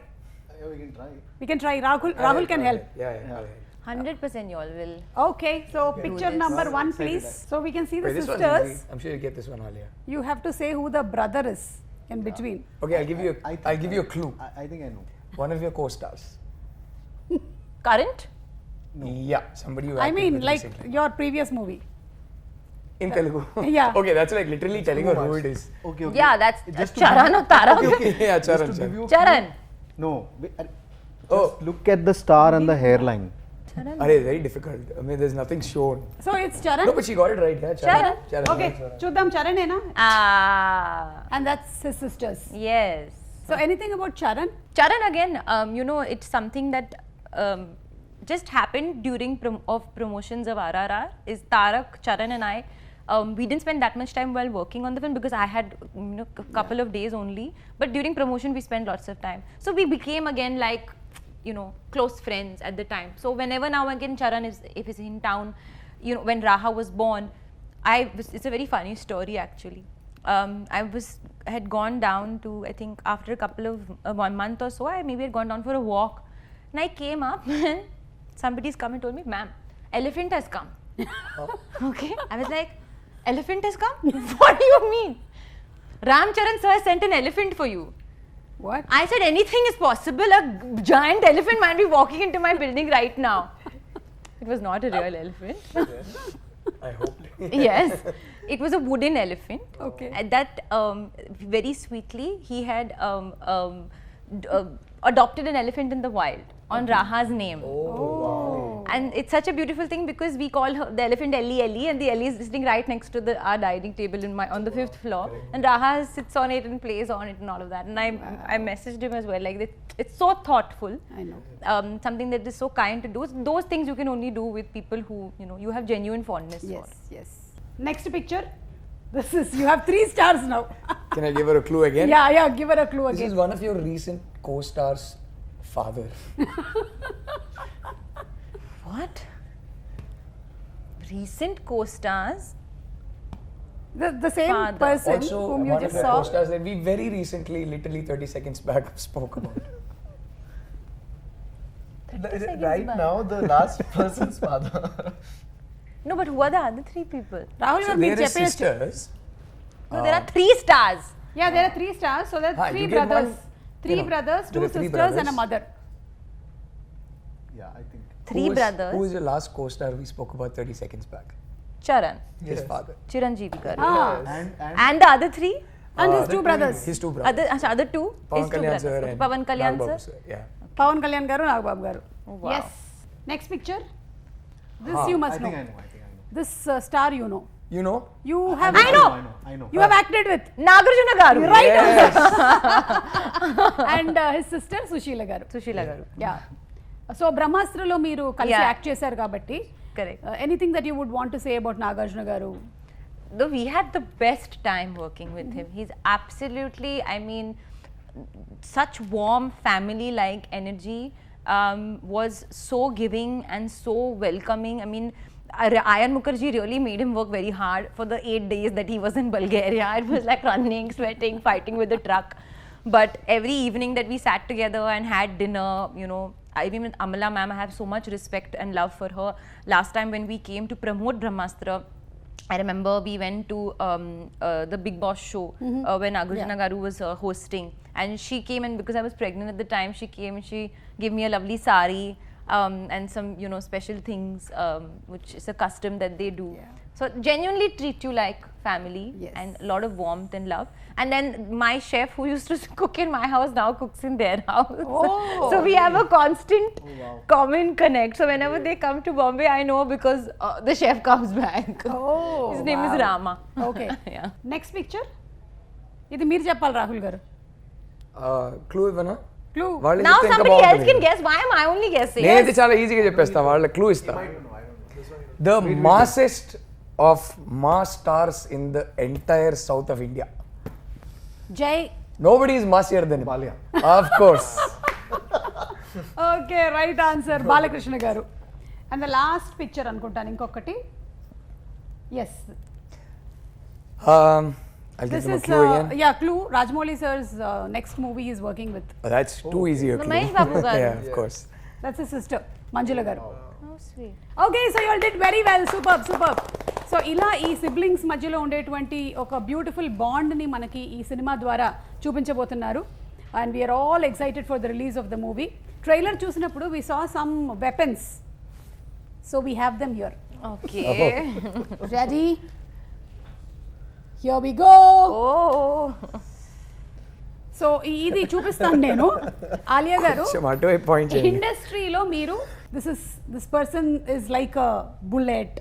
Speaker 2: We can try.
Speaker 1: We can try. Rahul can help.
Speaker 5: Yeah.
Speaker 3: 100% you all will.
Speaker 1: Okay, so picture number 1 please. So we can see the
Speaker 5: Wait, this one's
Speaker 1: sisters.
Speaker 5: easy. I'm sure you get this one, Alia.
Speaker 1: You have to say who the brother is in between.
Speaker 5: Okay, I'll give you a clue.
Speaker 2: I think I know.
Speaker 5: One of your co-stars.
Speaker 3: Current?
Speaker 5: Yeah, somebody you
Speaker 1: I
Speaker 5: acted
Speaker 1: mean
Speaker 5: with
Speaker 1: like
Speaker 5: recently.
Speaker 1: your previous movie.
Speaker 5: In Telugu.
Speaker 1: Yeah.
Speaker 5: Okay, that's like literally telling her who it is.
Speaker 2: Okay.
Speaker 3: Yeah, that's
Speaker 2: Just to
Speaker 3: Charan or Taran.
Speaker 5: Yeah,
Speaker 2: Just
Speaker 5: Charan.
Speaker 2: to give you a
Speaker 3: Charan.
Speaker 2: clue- No. Just
Speaker 5: Oh.
Speaker 2: look at the star and the hairline.
Speaker 5: Arey, very difficult. I mean, there's nothing shown.
Speaker 1: So it's Charan.
Speaker 5: No, but she got it right. Yeah,
Speaker 1: Charan.
Speaker 5: Charan.
Speaker 1: Okay,
Speaker 5: Charan.
Speaker 1: చూద్దాం Charan ena.
Speaker 3: Ah,
Speaker 1: And that's his sisters.
Speaker 3: yes.
Speaker 1: So anything about Charan?
Speaker 3: Charan again, it's something that just happened during promotions of RRR. Is Tarak, Charan and I, we didn't spend that much time while working on the film because I had a couple of days only. But during promotion we spent lots of time. So we became again like close friends at the time. So whenever now again Charan if he's in town, when Raha was born, it's a very funny story actually. I had gone down to, I think after a couple of 1 month or so, I maybe had gone down for a walk, and I came up and somebody's come and told me, ma'am, elephant has come. Okay, I was like, elephant has come? What do you mean? Ram Charan sir sent an elephant for you.
Speaker 1: What?
Speaker 3: I said anything is possible. A giant elephant might be walking into my building right now. It was not a real elephant.
Speaker 5: I hope.
Speaker 3: Yes, it was a wooden elephant.
Speaker 1: Okay.
Speaker 3: And that very sweetly he had adopted an elephant in the wild on Raha's name.
Speaker 1: Oh.
Speaker 3: And it's such a beautiful thing because we call her, the elephant Ellie, and the Ellie is sitting right next to our dining table on the 5th floor, and Raha sits on it and plays on it and all of that. And I messaged him as well, like it's so thoughtful.
Speaker 1: I know.
Speaker 3: Something that is so kind to do. Those things you can only do with people who you have genuine fondness for.
Speaker 1: Yes. Next picture. This is, you have 3 stars now.
Speaker 5: Can I give her a clue again?
Speaker 1: Yeah, give her a clue
Speaker 5: This
Speaker 1: again.
Speaker 5: is one of your recent co-stars' father.
Speaker 3: What? Recent co-stars?
Speaker 1: The same
Speaker 3: Father.
Speaker 1: person
Speaker 5: Also,
Speaker 1: whom you
Speaker 5: one
Speaker 1: just
Speaker 5: of the
Speaker 1: saw.
Speaker 5: co-stars that we very recently, literally 30 seconds back, spoke about.
Speaker 2: Right now, the last person's father.
Speaker 3: No, but who are the other 3 people?
Speaker 1: Rahul,
Speaker 5: So
Speaker 1: మీరు
Speaker 5: there is
Speaker 1: చెప్పేయచ్చు.
Speaker 5: sisters.
Speaker 3: No, there are 3 stars.
Speaker 1: Yeah, there are 3 stars. So there are 3
Speaker 5: you get
Speaker 1: brothers.
Speaker 5: one,
Speaker 1: 3 brothers,
Speaker 5: there
Speaker 1: 2
Speaker 5: are 3
Speaker 1: sisters, and a
Speaker 5: brothers.
Speaker 1: mother.
Speaker 2: Yeah, I think.
Speaker 3: 3 brothers.
Speaker 5: Who is the last co-star we spoke about 30 seconds back?
Speaker 3: Charan,
Speaker 5: His father.
Speaker 3: Chiranjeevi garu.
Speaker 2: And
Speaker 3: And the other 3?
Speaker 1: And his 2 brothers.
Speaker 5: His 2 brothers.
Speaker 3: Other 2?
Speaker 5: Pawan
Speaker 3: His 2
Speaker 5: Kalyan
Speaker 3: brothers.
Speaker 5: sir
Speaker 3: Okay,
Speaker 5: and
Speaker 3: Pawan Kalyan
Speaker 5: Nagbabu
Speaker 3: sir.
Speaker 5: Yeah.
Speaker 1: Pawan Kalyan garu, Nagbabu garu.
Speaker 3: Oh, wow.
Speaker 1: Yes. Next picture. This you must
Speaker 2: I
Speaker 1: know.
Speaker 2: think I know.
Speaker 1: This star you know.
Speaker 5: You know?
Speaker 1: You have.
Speaker 3: I know.
Speaker 2: I know.
Speaker 1: You have acted with.
Speaker 3: Nagarjuna garu.
Speaker 1: Right.
Speaker 5: Yes.
Speaker 1: And his sister Sushila garu.
Speaker 3: Sushila garu.
Speaker 1: Yeah. So బ్రహ్మాస్త్రలో మీరు కలిసి
Speaker 3: Yeah.
Speaker 1: Act చేశారు కాబట్టి
Speaker 3: Correct.
Speaker 1: Anything that you would want to say about Nagarjuna garu.
Speaker 3: Though we had the best time working with him. He's absolutely, I mean, such warm family-like energy, was so giving and so welcoming. I mean, Ayan Mukherjee really made him work very hard for the 8 days that he was in Bulgaria. It was like running, sweating, fighting with the truck. But every evening that we sat together and had dinner, even with Amala ma'am, I have so much respect and love for her. Last time when we came to promote Brahmastra, I remember we went to the Big Boss show when Nagarjuna Garu was hosting, and she came, and because I was pregnant at the time, she came and she gave me a lovely sari and some special things, which is a custom that they do. So genuinely treat you like family.
Speaker 1: Yes.
Speaker 3: And a lot of warmth and love. And then my chef who used to cook in my house now cooks in their house.
Speaker 1: Oh,
Speaker 3: So we have a constant common connect. So whenever they come to Bombay, I know because the chef comes back.
Speaker 1: Oh,
Speaker 3: His name is
Speaker 1: wow.
Speaker 3: Rama.
Speaker 1: Okay.
Speaker 3: Yeah.
Speaker 1: Next picture. ఇది మీరు చెప్పాలి రాహుల్ గారు.
Speaker 5: Clue ఇవ్వనా?
Speaker 1: Clue.
Speaker 5: వాళ్ళు
Speaker 3: Now
Speaker 5: చెప్తే ఇంకా
Speaker 3: somebody else
Speaker 5: బాగుంటుంది.
Speaker 3: can guess. Why am I only guessing?
Speaker 5: నేనైతే చాలా ఈజీగా చెప్పేస్తా, వాళ్ళ క్లూ ఇస్తా. The massest of mass stars in the entire south of India.
Speaker 1: జై.
Speaker 5: Nobody is massier than him.
Speaker 2: Alia.
Speaker 5: Of course.
Speaker 1: Okay, right answer Balakrishna garu. And the last picture అనుకుంటాను ఇంకొకటి. Yes,
Speaker 5: I'll give
Speaker 1: this
Speaker 5: them a
Speaker 1: is
Speaker 5: clue again.
Speaker 1: Yeah clue. Rajamouli sir's next movie is working with.
Speaker 5: That's too easy a clue.
Speaker 3: Mahesh Babu garu.
Speaker 5: Yeah, of course.
Speaker 1: That's his sister Manjula garu.
Speaker 3: Oh, sweet.
Speaker 1: Okay, so you all did very well. Super. So ఇలా ఈ siblings మధ్యలో ఉండేటువంటి ఒక beautiful బాండ్ని మనకి ఈ cinema ద్వారా చూపించబోతున్నారు. And we are all excited for the release of the movie. Trailer చూసినప్పుడు we saw some weapons, so we have them here.
Speaker 3: Okay.
Speaker 1: Ready? Here we go.
Speaker 3: Oh.
Speaker 1: So ఇది చూపిస్తాను నేను. ఆలియా గారు,
Speaker 5: కొంచెం అటువైపు పాయింట్ చేయండి.
Speaker 1: ఇండస్ట్రీలో మీరు this person is like a bullet,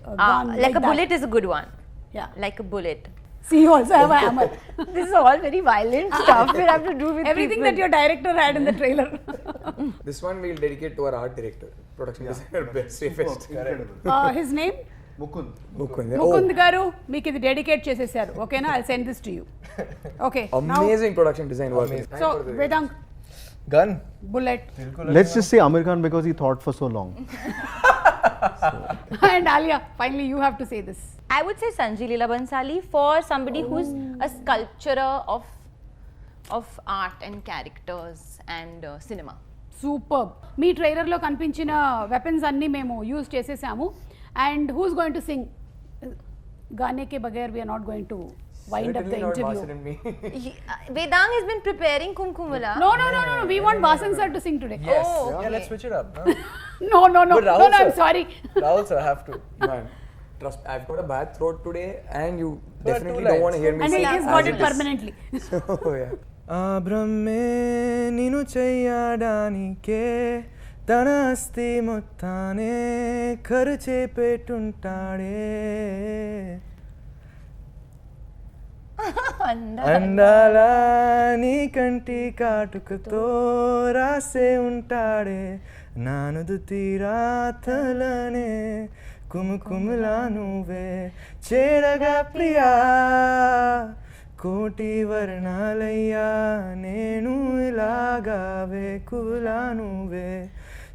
Speaker 3: Like a bullet is a good one.
Speaker 1: Yeah.
Speaker 3: Like a bullet.
Speaker 1: See, you also have a hammer.
Speaker 3: This is all very violent stuff we have to do with
Speaker 1: Everything
Speaker 3: people.
Speaker 1: that your director had in the trailer.
Speaker 5: This one we'll dedicate to our art director, production designer, best, safest.
Speaker 2: Incredible.
Speaker 1: His name?
Speaker 2: Mukund.
Speaker 5: Mukund.
Speaker 1: Mukund garu, మీకు ఇది dedicate చేసేసారు. ఓకేనా? I'll send this to you. Okay.
Speaker 5: Amazing production design work.
Speaker 1: So, Vedang,
Speaker 4: Gun.
Speaker 1: bullet,
Speaker 2: Let's just say Amir Khan because he thought for so long.
Speaker 1: and Alia. Finally, you have to say this.
Speaker 3: I would say Sanjay Leela Bansali for somebody who's a sculpturer of art and characters and cinema.
Speaker 1: Super. మీ ట్రైలర్లో కనిపించిన weapons అన్నీ మేము use చేసేసాము. And who's going to sing? గానే కే బగైర్ we are not going to wind up the
Speaker 5: Certainly not
Speaker 1: interview.
Speaker 5: Vasan and me.
Speaker 3: Vedang has been preparing Kumkumala.
Speaker 1: No. We want Vasan sir to sing today.
Speaker 5: Yes.
Speaker 3: Oh,
Speaker 4: Yeah,
Speaker 3: okay.
Speaker 4: let's switch it up. Huh?
Speaker 1: No.
Speaker 5: But Rahul
Speaker 1: I'm
Speaker 5: sir-
Speaker 1: sorry.
Speaker 4: Rahul sir, have to.
Speaker 5: Man, trust me, I've got a bad throat today, and you
Speaker 4: But
Speaker 5: definitely
Speaker 4: two
Speaker 5: don't want to
Speaker 4: lines.
Speaker 5: hear me
Speaker 1: And
Speaker 5: sing.
Speaker 1: he's
Speaker 5: as
Speaker 1: got it
Speaker 5: it is.
Speaker 1: permanently.
Speaker 5: So, yeah.
Speaker 4: ఆ బ్రహ్మే నిన్ను చెయ్యడానికే తన అస్థి మొత్తానే ఖర్చే పెట్టుంటాడే అందాల నీ కంటి కాటుకతో రాసే ఉంటాడే నానుదు తీరాతలనే కుముకుములా నువ్వే చేరగా ప్రియా కోటి వర్ణాలయ్యా నేను ఇలాగా వేకులా నువ్వే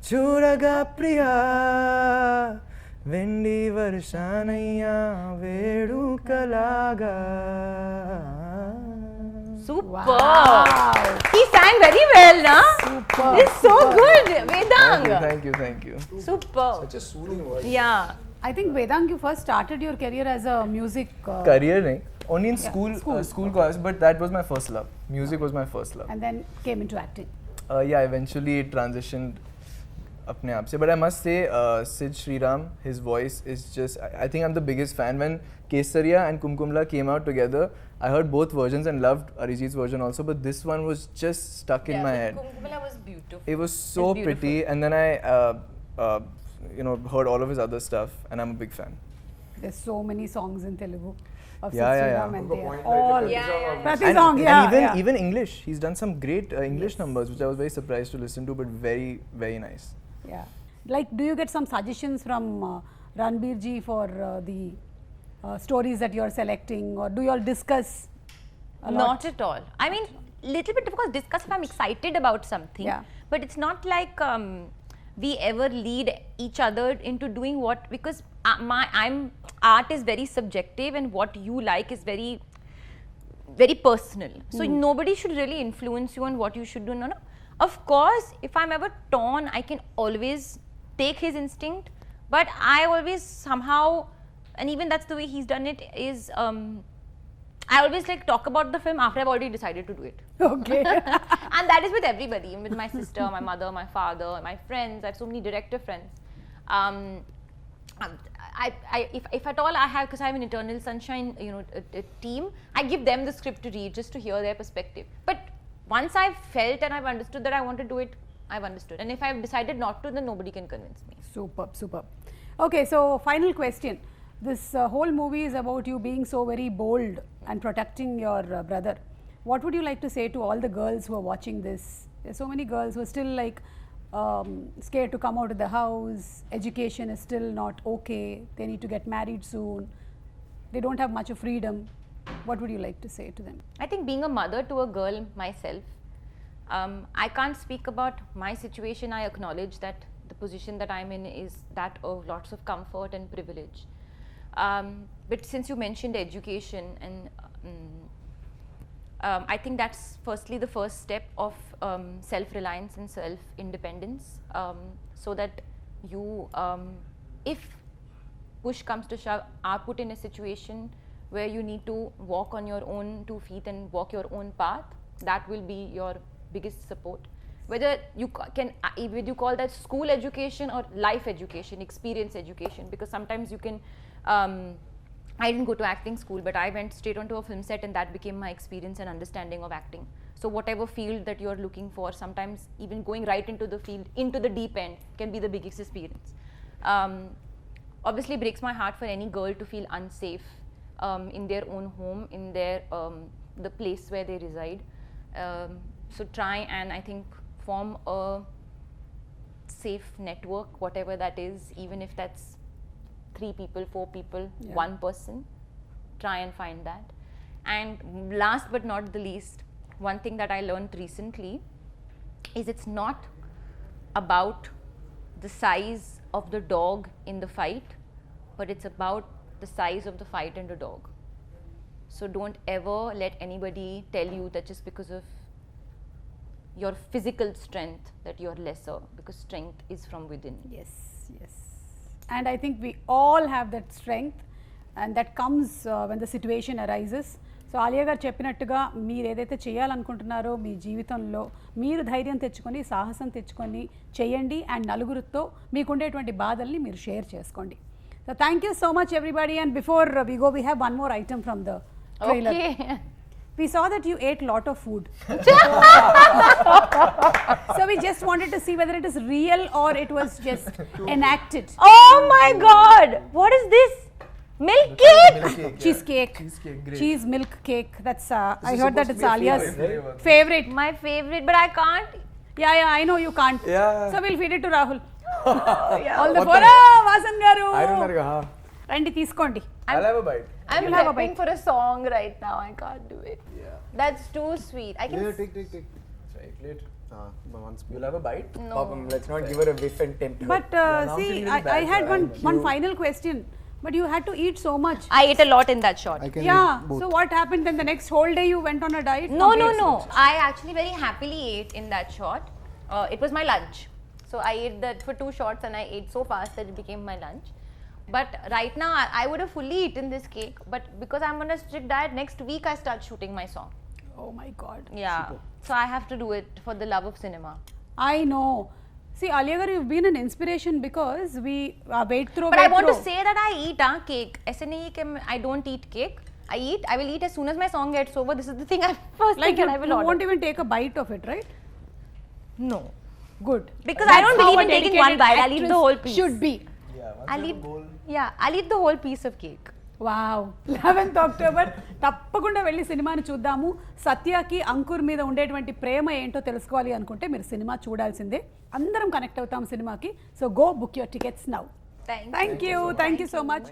Speaker 4: చూడగా ప్రియా వెండి వర్షానయ్యా వేడుకలాగా
Speaker 3: Super.
Speaker 1: Wow.
Speaker 3: He sang very well, na?
Speaker 1: Super.
Speaker 3: It's so good, Vedang.
Speaker 4: Thank you.
Speaker 3: Super.
Speaker 5: Such a soothing voice.
Speaker 3: Yeah.
Speaker 1: I think Vedang, you first started your career as a music.
Speaker 4: Career nahi, only in
Speaker 1: Yeah,
Speaker 4: school
Speaker 1: school.
Speaker 4: college, but that was my first love. Music was my first love.
Speaker 1: And then came into acting.
Speaker 4: Yeah, eventually it transitioned apne aap se. But I must say, Sid Sriram, his voice is just, I think I'm the biggest fan. When Kesaria and Kumkumla came out together, I heard both versions and loved Arijit's version also, but this one was just stuck in my head.
Speaker 3: Kumkumala was beautiful.
Speaker 4: It was so
Speaker 3: It's beautiful.
Speaker 4: pretty, and then I heard all of his other stuff, and I'm a big fan.
Speaker 1: There's so many songs in Telugu of
Speaker 4: Yeah,
Speaker 1: Sid
Speaker 4: yeah,
Speaker 1: Sriram
Speaker 4: yeah.
Speaker 1: and
Speaker 5: Good
Speaker 1: they are
Speaker 5: point.
Speaker 1: all
Speaker 5: Like the
Speaker 3: Yeah.
Speaker 1: Prati
Speaker 4: And,
Speaker 1: song,
Speaker 4: and
Speaker 1: yeah,
Speaker 4: even
Speaker 1: yeah.
Speaker 4: even English, he's done some great English numbers, which I was very surprised to listen to, but very, very nice.
Speaker 1: Yeah. Like, do you get some suggestions from Ranbir ji for the stories that you are selecting, or do you all discuss a lot?
Speaker 3: Not at all. I mean, little bit, of course, discuss if I'm excited about something.
Speaker 1: Yeah.
Speaker 3: But it's not like we ever lead each other into doing what, because art is very subjective, and what you like is very, very personal. So nobody should really influence you on what you should do. No. Of course, if I'm ever torn, I can always take his instinct, but I always somehow, and even that's the way he's done it, is I always like talk about the film after I've already decided to do it.
Speaker 1: Okay.
Speaker 3: And that is with everybody, with my sister, my mother, my father, my friends. I have so many director friends. If at all I have, because I have an Eternal Sunshine, a team, I give them the script to read just to hear their perspective. But once I've felt and I've understood that I want to do it, I've understood. And if I've decided not to, then nobody can convince me.
Speaker 1: Superb. Okay, so final question. This whole movie is about you being so very bold and protecting your brother. What would you like to say to all the girls who are watching this? There's so many girls who are still like scared to come out of the house. Education is still not okay. They need to get married soon. They don't have much of freedom. What would you like to say to them?
Speaker 3: I think being a mother to a girl myself, I can't speak about my situation. I acknowledge that the position that I'm in is that of lots of comfort and privilege. But since you mentioned education, and I think that's firstly the first step of self-reliance and self-independence, so that you, if push comes to shove, are put in a situation where you need to walk on your own 2 feet and walk your own path, that will be your biggest support. Whether you can, whether you call that school education or life education, experience education, because sometimes you can, I didn't go to acting school, but I went straight onto a film set, and that became my experience and understanding of acting. So whatever field that you're looking for, sometimes even going right into the field, into the deep end, can be the biggest experience. Obviously breaks my heart for any girl to feel unsafe in their own home, in their the place where they reside. So try and, I think, form a safe network, whatever that is, even if that's 3 people, 4 people,
Speaker 1: Yeah.
Speaker 3: 1 person. Try and find that. And last but not the least, one thing that I learned recently is it's not about the size of the dog in the fight, but it's about the size of the fight and the dog. So don't ever let anybody tell you that just because of your physical strength that you're lesser, because strength is from within.
Speaker 1: Yes. And I think we all have that strength, and that comes when the situation arises. So Alia గారు చెప్పినట్టుగా మీరు ఏదైతే చేయాలనుకుంటున్నారో మీ జీవితంలో మీరు ధైర్యం తెచ్చుకొని సాహసం తెచ్చుకొని చేయండి అండ్ నలుగురితో మీకుండేటువంటి బాధల్ని మీరు షేర్ చేసుకోండి. So thank you so much everybody and before we go we have one more item from the trailer. We saw that you ate lot of food. So we just wanted to see whether it is real or it was just enacted.
Speaker 3: Oh my god! What is this? Milk cake?
Speaker 1: Cheesecake.
Speaker 4: Great.
Speaker 1: Cheese milk cake. That's I heard that
Speaker 4: supposed
Speaker 1: it's
Speaker 4: to be a
Speaker 1: Alia's
Speaker 4: favorite.
Speaker 1: favorite.
Speaker 3: My favorite, but I can't.
Speaker 1: Yeah, I know you can't.
Speaker 5: Yeah.
Speaker 1: So we'll feed it to Rahul. All the
Speaker 5: What
Speaker 1: four. Vasan garu.
Speaker 5: I don't know.
Speaker 1: Randi తీసుకోండి.
Speaker 4: I'll have a bite.
Speaker 3: I'm
Speaker 1: You'll have a
Speaker 3: prepping
Speaker 1: bite.
Speaker 3: for a song right now. I can't do it.
Speaker 4: Yeah.
Speaker 3: That's too sweet. I can.
Speaker 2: Yeah, take.
Speaker 4: Chocolate.
Speaker 2: Once.
Speaker 4: You'll have a bite?
Speaker 3: No.
Speaker 5: Papam, let's not give her a whiff and tempt her.
Speaker 1: But
Speaker 4: now
Speaker 1: see,
Speaker 4: feeling really
Speaker 1: I
Speaker 4: bad
Speaker 1: had
Speaker 4: for
Speaker 1: one final question. But you had to eat so much.
Speaker 3: I ate a lot in that shot.
Speaker 2: I can
Speaker 1: Yeah.
Speaker 2: eat both.
Speaker 1: So what happened then? The next whole day you went on a diet?
Speaker 3: No.
Speaker 1: Complete?
Speaker 3: I actually very happily ate in that shot. It was my lunch. So I ate that for 2 shots and I ate so fast that it became my lunch. But right now I would have fully eaten this cake. But because I'm on a strict diet, next week I start shooting my song.
Speaker 1: Oh my God.
Speaker 3: Yeah. So I have to do it for the love of cinema.
Speaker 1: I know. See, Alia garu, you've been an inspiration because we weight throw.
Speaker 3: But I
Speaker 1: weight
Speaker 3: want
Speaker 1: throw.
Speaker 3: to say that I eat cake. ऐसे नहीं है कि I don't eat cake. I will eat as soon as my song gets over. This is the thing first
Speaker 1: Like
Speaker 3: thing
Speaker 1: you,
Speaker 3: that I will
Speaker 1: you
Speaker 3: order.
Speaker 1: won't even take a bite of it, right?
Speaker 3: No.
Speaker 1: Good.
Speaker 3: Because
Speaker 1: That's
Speaker 3: I don't
Speaker 1: how
Speaker 3: believe
Speaker 1: a
Speaker 3: in taking
Speaker 1: dedicated
Speaker 3: one bite. I'll eat the
Speaker 1: actress
Speaker 3: whole piece.
Speaker 1: Should be.
Speaker 4: Yeah, once
Speaker 3: I'll
Speaker 4: you
Speaker 3: eat.
Speaker 4: have a bowl.
Speaker 3: Yeah, I'll eat the whole piece of cake.
Speaker 1: Wow 11th October తప్పకుండా వెళ్ళి సినిమాని చూద్దాము. సత్యకి అంకుర్ మీద ఉండేటువంటి ప్రేమ ఏంటో తెలుసుకోవాలి అనుకుంటే మీరు సినిమా చూడాల్సిందే. అందరం కనెక్ట్ అవుతాం సినిమాకి. So go book your tickets now.
Speaker 3: Thank you.
Speaker 1: Thank you so much.